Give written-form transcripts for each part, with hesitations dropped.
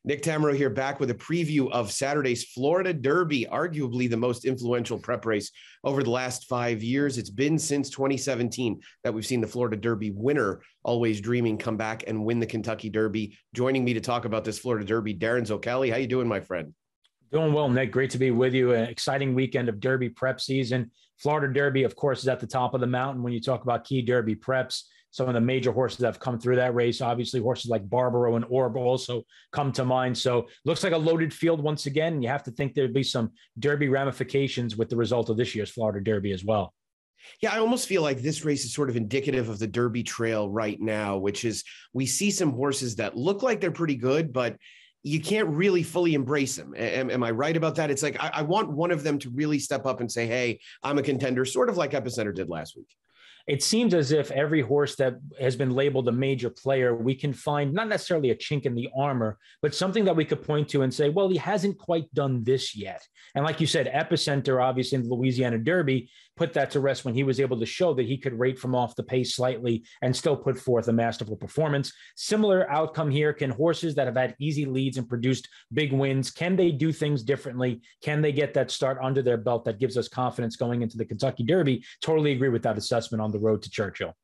Nick Tammaro here, back with a preview of Saturday's Florida Derby, arguably the most influential prep race over the last 5 years. It's been since 2017 that we've seen the Florida Derby winner, always dreaming, come back and win the Kentucky Derby. Joining me to talk about this Florida Derby, Darin Zoccali. How you doing, my friend? Doing well, Nick. Great to be with you. An exciting weekend of Derby prep season. Florida Derby, of course, is at the top of the mountain when you talk about key Derby preps. Some of the major horses that have come through that race, obviously horses like Barbaro and Orb also come to mind. So looks like a loaded field once again. And you have to think there'd be some Derby ramifications with the result of this year's Florida Derby as well. Yeah, I almost feel like this race is sort of indicative of the Derby trail right now, which is we see some horses that look like they're pretty good, but you can't really fully embrace them. Am I right about that? It's like, I want one of them to really step up and say, hey, I'm a contender, sort of like Epicenter did last week. It seems as if every horse that has been labeled a major player, we can find not necessarily a chink in the armor, but something that we could point to and say, well, he hasn't quite done this yet. And like you said, Epicenter, obviously in the Louisiana Derby, put that to rest when he was able to show that he could rate from off the pace slightly and still put forth a masterful performance. Similar outcome here. Can horses that have had easy leads and produced big wins, can they do things differently? Can they get that start under their belt that gives us confidence going into the Kentucky Derby? Totally agree with that assessment on the road to Churchill.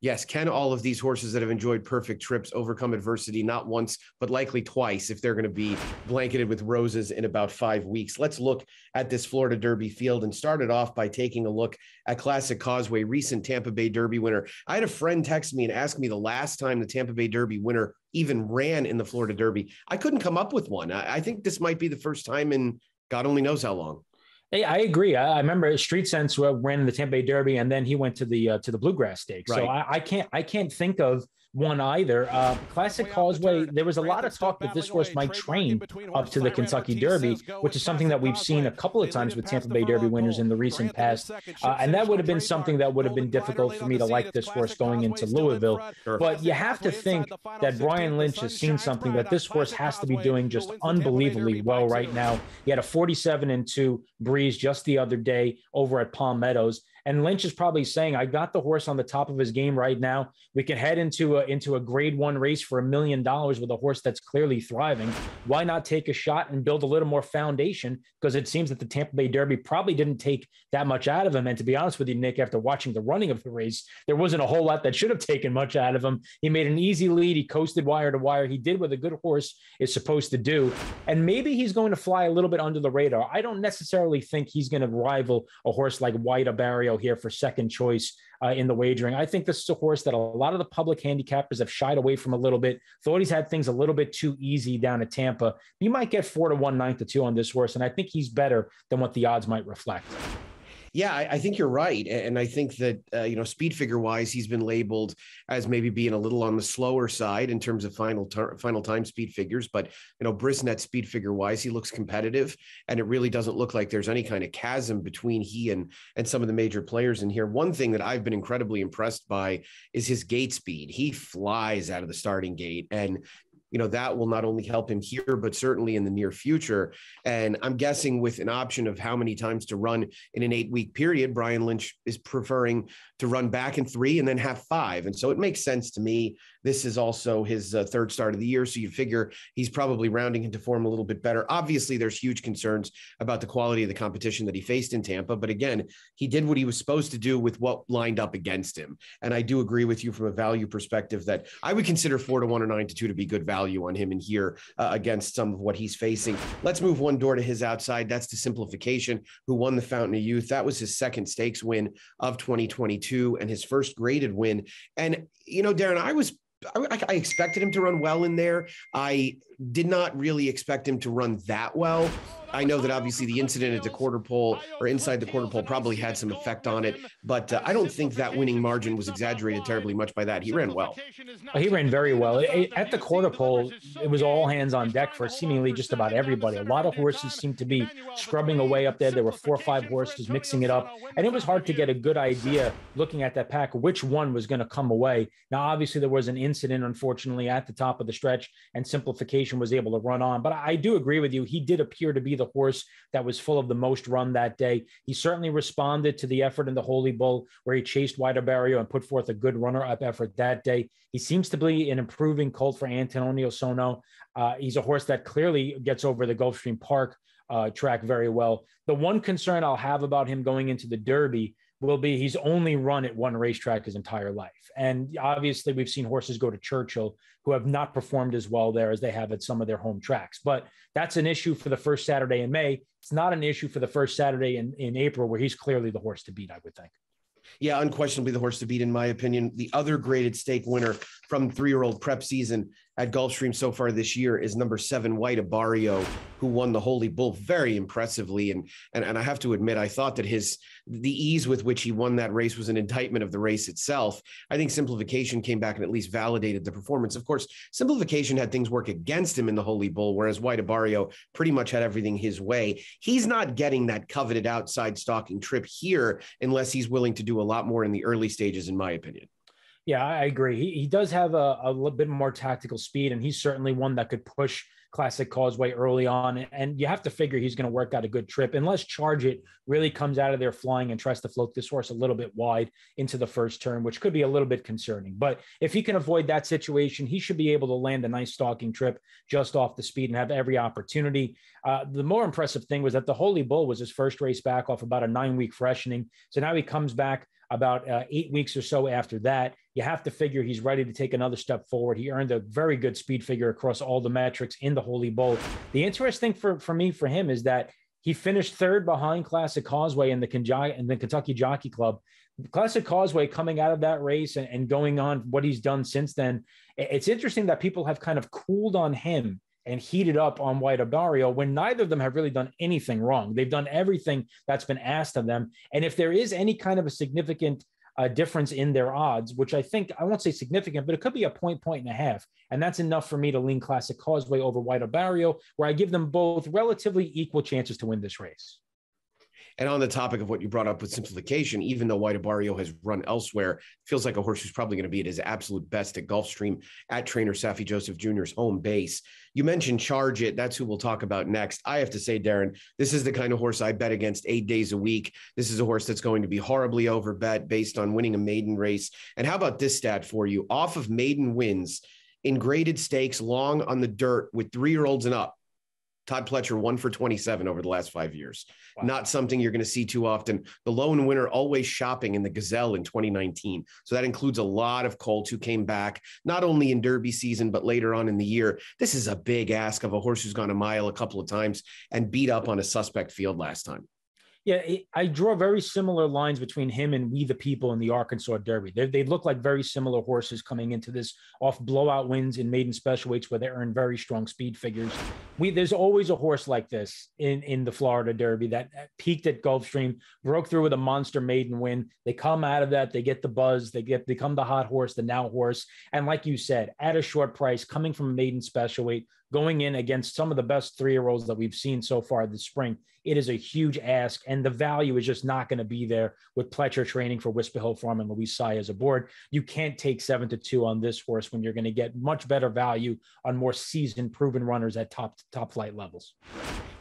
Yes. Can all of these horses that have enjoyed perfect trips overcome adversity, not once, but likely twice, if they're going to be blanketed with roses in about 5 weeks? Let's look at this Florida Derby field and start it off by taking a look at Classic Causeway, recent Tampa Bay Derby winner. I had a friend text me and ask me the last time the Tampa Bay Derby winner even ran in the Florida Derby. I couldn't come up with one. I think this might be the first time in God only knows how long. Hey, I agree. I remember Street Sense ran the Tampa Bay Derby, and then he went to the Bluegrass Stakes. Right. So I can't think of one either. Classic Causeway, there was a lot of talk that this horse might train up to the Kentucky Derby, which is something that we've seen a couple of times with Tampa Bay Derby winners in the recent past. And that would have been something that would have been difficult for me to like this horse going into Louisville. But you have to think that Brian Lynch has seen something that this horse has to be doing just unbelievably well right now. He had a 47-2 breeze just the other day over at Palm Meadows. And Lynch is probably saying, I got the horse on the top of his game right now. We can head into a grade one race for $1 million with a horse that's clearly thriving. Why not take a shot and build a little more foundation? Because it seems that the Tampa Bay Derby probably didn't take that much out of him. And to be honest with you, Nick, after watching the running of the race, there wasn't a whole lot that should have taken much out of him. He made an easy lead. He coasted wire to wire. He did what a good horse is supposed to do. And maybe he's going to fly a little bit under the radar. I don't necessarily think he's going to rival a horse like White Barrio here for second choice in the wagering. I think this is a horse that a lot of the public handicappers have shied away from a little bit. Thought he's had things a little bit too easy down at Tampa. You might get 4-1, 9-2 on this horse, and I think he's better than what the odds might reflect. Yeah, I think you're right. And I think that, speed figure wise, he's been labeled as maybe being a little on the slower side in terms of final time speed figures. But, Brisnet speed figure wise, he looks competitive, and it really doesn't look like there's any kind of chasm between he and some of the major players in here. One thing that I've been incredibly impressed by is his gate speed. He flies out of the starting gate, and that will not only help him here, but certainly in the near future. And I'm guessing with an option of how many times to run in an 8-week period, Brian Lynch is preferring to run back in 3 and then have 5. And so it makes sense to me. This is also his third start of the year. So you figure he's probably rounding into form a little bit better. Obviously, there's huge concerns about the quality of the competition that he faced in Tampa. But again, he did what he was supposed to do with what lined up against him. And I do agree with you from a value perspective that I would consider 4-1 or 9-2 to be good value on him in here against some of what he's facing. Let's move one door to his outside. That's to Simplification, who won the Fountain of Youth. That was his second stakes win of 2022 and his first graded win. And, Darin, I expected him to run well in there. I did not really expect him to run that well. I know that obviously the incident at the quarter pole or inside the quarter pole probably had some effect on it, but I don't think that winning margin was exaggerated terribly much by that. He ran well. He ran very well. At the quarter pole, it was all hands on deck for seemingly just about everybody. A lot of horses seemed to be scrubbing away up there. There were 4 or 5 horses mixing it up, and it was hard to get a good idea looking at that pack which one was going to come away. Now, obviously, there was an incident, unfortunately, at the top of the stretch, and Simplification was able to run on. But I do agree with you. He did appear to be the horse that was full of the most run that day. He certainly responded to the effort in the Holy Bull, where he chased White Barrio and put forth a good runner-up effort that day. He seems to be an improving colt for Antonio Sono. He's a horse that clearly gets over the Gulfstream Park track very well. The one concern I'll have about him going into the Derby will be he's only run at one racetrack his entire life. And obviously we've seen horses go to Churchill who have not performed as well there as they have at some of their home tracks. But that's an issue for the first Saturday in May. It's not an issue for the first Saturday in April, where he's clearly the horse to beat, I would think. Yeah, unquestionably the horse to beat, in my opinion. The other graded stake winner from 3-year-old prep season at Gulfstream so far this year is number 7, White Barrio, who won the Holy Bull very impressively. And I have to admit, I thought that the ease with which he won that race was an indictment of the race itself. I think Simplification came back and at least validated the performance. Of course, Simplification had things work against him in the Holy Bull, whereas White Barrio pretty much had everything his way. He's not getting that coveted outside stalking trip here unless he's willing to do a lot more in the early stages, in my opinion. Yeah, I agree. He does have a little bit more tactical speed, and he's certainly one that could push Classic Causeway early on. And you have to figure he's going to work out a good trip, unless Charge It really comes out of there flying and tries to float this horse a little bit wide into the first turn, which could be a little bit concerning. But if he can avoid that situation, he should be able to land a nice stalking trip just off the speed and have every opportunity. The more impressive thing was that the Holy Bull was his first race back off about a 9-week freshening. So now he comes back about 8 weeks or so after that. You have to figure he's ready to take another step forward. He earned a very good speed figure across all the metrics in the Holy Bull. The interesting for him is that he finished third behind Classic Causeway in the Kentucky Jockey Club. Classic Causeway coming out of that race and going on what he's done since then. It's interesting that people have kind of cooled on him and heated up on White Barrio when neither of them have really done anything wrong. They've done everything that's been asked of them. And if there is any kind of a significant difference in their odds, which I think, I won't say significant, but it could be a point and a half. And that's enough for me to lean Classic Causeway over White Barrio, where I give them both relatively equal chances to win this race. And on the topic of what you brought up with Simplification, even though White Barrio has run elsewhere, feels like a horse who's probably going to be at his absolute best at Gulfstream at trainer Saffie Joseph Jr.'s home base. You mentioned Charge It. That's who we'll talk about next. I have to say, Darin, this is the kind of horse I bet against 8 days a week. This is a horse that's going to be horribly overbet based on winning a maiden race. And how about this stat for you? Off of maiden wins in graded stakes long on the dirt with 3-year-olds and up, Todd Pletcher 1 for 27 over the last 5 years. Wow. Not something you're going to see too often. The lone winner always shopping in the Gazelle in 2019. So that includes a lot of colts who came back, not only in Derby season, but later on in the year. This is a big ask of a horse who's gone a mile a couple of times and beat up on a suspect field last time. Yeah, I draw very similar lines between him and We the People in the Arkansas Derby. They look like very similar horses coming into this off blowout wins in maiden special weights where they earn very strong speed figures. There's always a horse like this in the Florida Derby that peaked at Gulfstream, broke through with a monster maiden win. They come out of that, they get the buzz, they become the hot horse, the now horse. And like you said, at a short price, coming from a maiden special weight, going in against some of the best 3-year-olds that we've seen so far this spring. It is a huge ask, and the value is just not going to be there with Pletcher training for Whisper Hill Farm and Luis Saez aboard. You can't take 7-2 on this horse when you're going to get much better value on more seasoned, proven runners at top flight levels.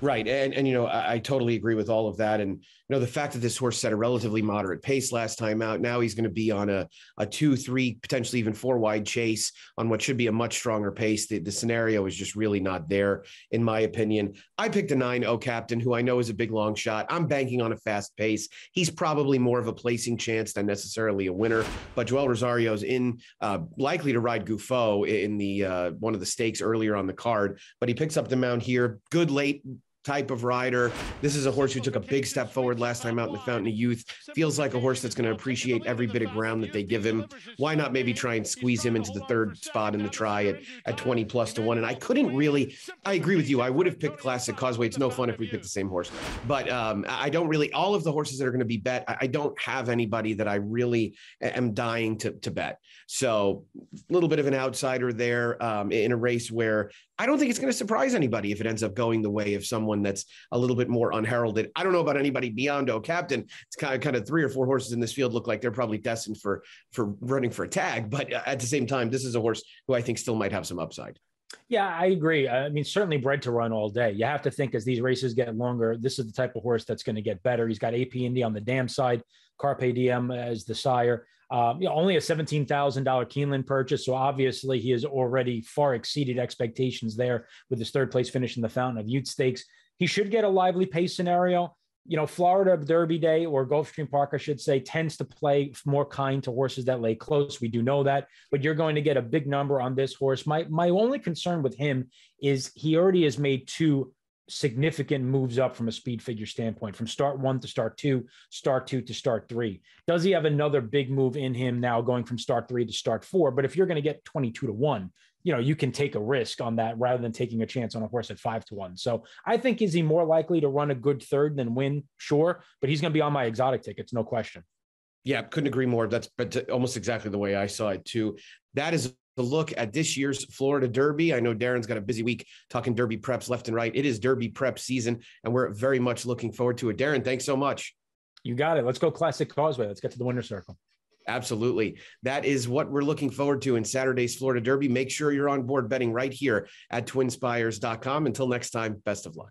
Right. And, you know, I totally agree with all of that. And, you know, the fact that this horse set a relatively moderate pace last time out, now he's going to be on a 2, 3, potentially even 4 wide chase on what should be a much stronger pace. The scenario is just really not there, in my opinion. I picked a 9, O Captain, who I know is a big long shot. I'm banking on a fast pace. He's probably more of a placing chance than necessarily a winner, but Joel Rosario's likely to ride Gouffo in the one of the stakes earlier on the card, but he picks up the mount here. Good late type of rider. This is a horse who took a big step forward last time out in the Fountain of Youth. Feels like a horse that's going to appreciate every bit of ground that they give him. Why not maybe try and squeeze him into the 3rd spot in the try at 20+1? And I agree with you. I would have picked Classic Causeway. It's no fun if we pick the same horse, but I don't really, all of the horses that are going to be bet, I don't have anybody that I really am dying to bet. So a little bit of an outsider there in a race where I don't think it's going to surprise anybody if it ends up going the way of someone that's a little bit more unheralded. I don't know about anybody beyond O Captain. It's kind of 3 or 4 horses in this field look like they're probably destined for running for a tag. But at the same time, this is a horse who I think still might have some upside. Yeah, I agree. I mean, certainly bred to run all day. You have to think as these races get longer, this is the type of horse that's going to get better. He's got AP Indy on the dam side, Carpe Diem as the sire. Only a $17,000 Keeneland purchase. So obviously he has already far exceeded expectations there with his third place finish in the Fountain of Youth Stakes. He should get a lively pace scenario. Florida Derby Day, or Gulfstream Park, I should say, tends to play more kind to horses that lay close. We do know that, but you're going to get a big number on this horse. My only concern with him is he already has made two significant moves up from a speed figure standpoint, from start 1 to start 2, start 2 to start 3. Does he have another big move in him now going from start 3 to start 4? But if you're going to get 22 to 1, you can take a risk on that rather than taking a chance on a horse at 5 to 1. So I think, is he more likely to run a good third than win? Sure. But he's going to be on my exotic tickets. No question. Yeah, couldn't agree more. That's almost exactly the way I saw it too. That is the look at this year's Florida Derby. I know Darin's got a busy week talking Derby preps left and right. It is Derby prep season, and we're very much looking forward to it. Darin, thanks so much. You got it. Let's go Classic Causeway. Let's get to the winner's circle. Absolutely. That is what we're looking forward to in Saturday's Florida Derby. Make sure you're on board betting right here at TwinSpires.com. Until next time, best of luck.